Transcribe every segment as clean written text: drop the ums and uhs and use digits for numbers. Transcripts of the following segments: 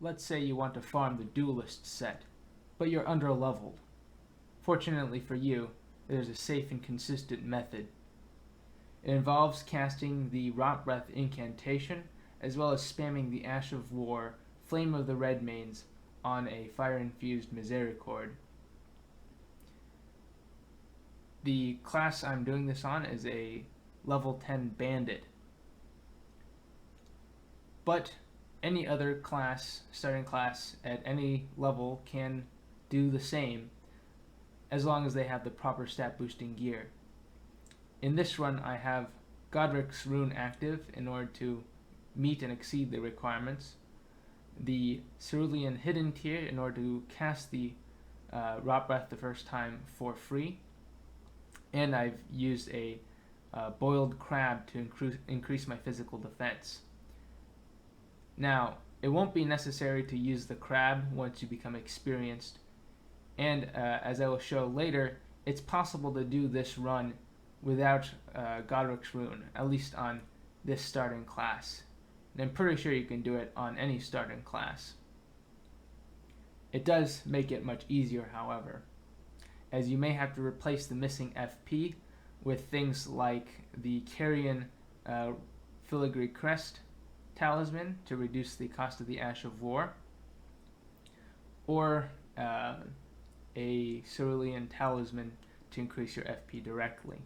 Let's say you want to farm the Duelist set, but you're under-leveled. Fortunately for you, there's a safe and consistent method. It involves casting the Rot Breath incantation, as well as spamming the Ash of War, Flame of the Redmanes, on a fire-infused Misericord. The class I'm doing this on is a level 10 Bandit. But any other class, starting class at any level, can do the same as long as they have the proper stat boosting gear. In this run, I have Godric's Rune active in order to meet and exceed the requirements, the Cerulean Hidden tier in order to cast the Rot Breath the first time for free, and I've used a Boiled Crab to increase my physical defense. Now, it won't be necessary to use the crab once you become experienced, and as I will show later, it's possible to do this run without Godric's Rune, at least on this starting class. And I'm pretty sure you can do it on any starting class. It does make it much easier, however, as you may have to replace the missing FP with things like the Carrion Filigree Crest Talisman to reduce the cost of the Ash of War, or a Cerulean Talisman to increase your FP directly.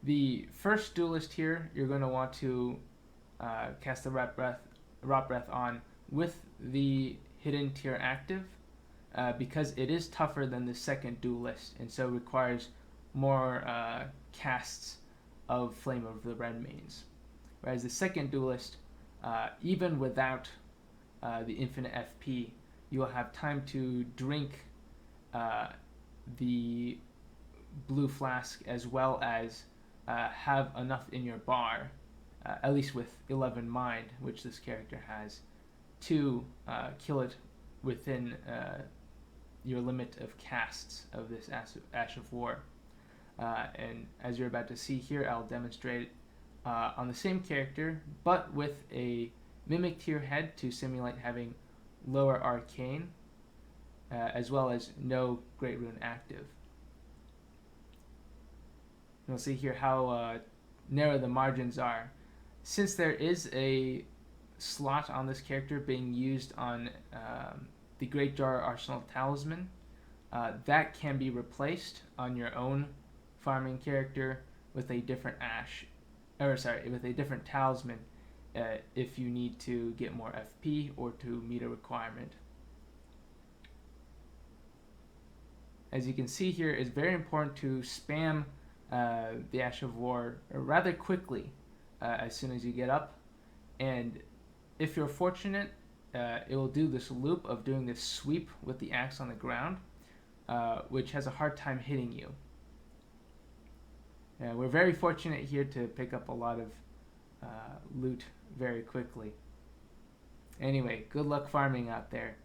The first duelist here, you're going to want to cast the Rot Breath on with the Hidden tier active, because it is tougher than the second duelist, and so requires more casts of Flame of the Redmanes. Whereas the second duelist, even without the infinite FP, you will have time to drink the blue flask as well as have enough in your bar, at least with 11 mind, which this character has, to kill it within your limit of casts of this Ash of War. And as you're about to see here, I'll demonstrate it on the same character, but with a Mimic tier head to simulate having lower Arcane, as well as no Great Rune active. You'll see here how narrow the margins are. Since there is a slot on this character being used on the Great Jar Arsenal Talisman, that can be replaced on your own farming character with a different with a different talisman if you need to get more FP or to meet a requirement. As you can see here, it's very important to spam the Ash of War rather quickly as soon as you get up, and if you're fortunate, it will do this loop of doing this sweep with the axe on the ground, which has a hard time hitting you. We're very fortunate here to pick up a lot of loot very quickly. Anyway, good luck farming out there.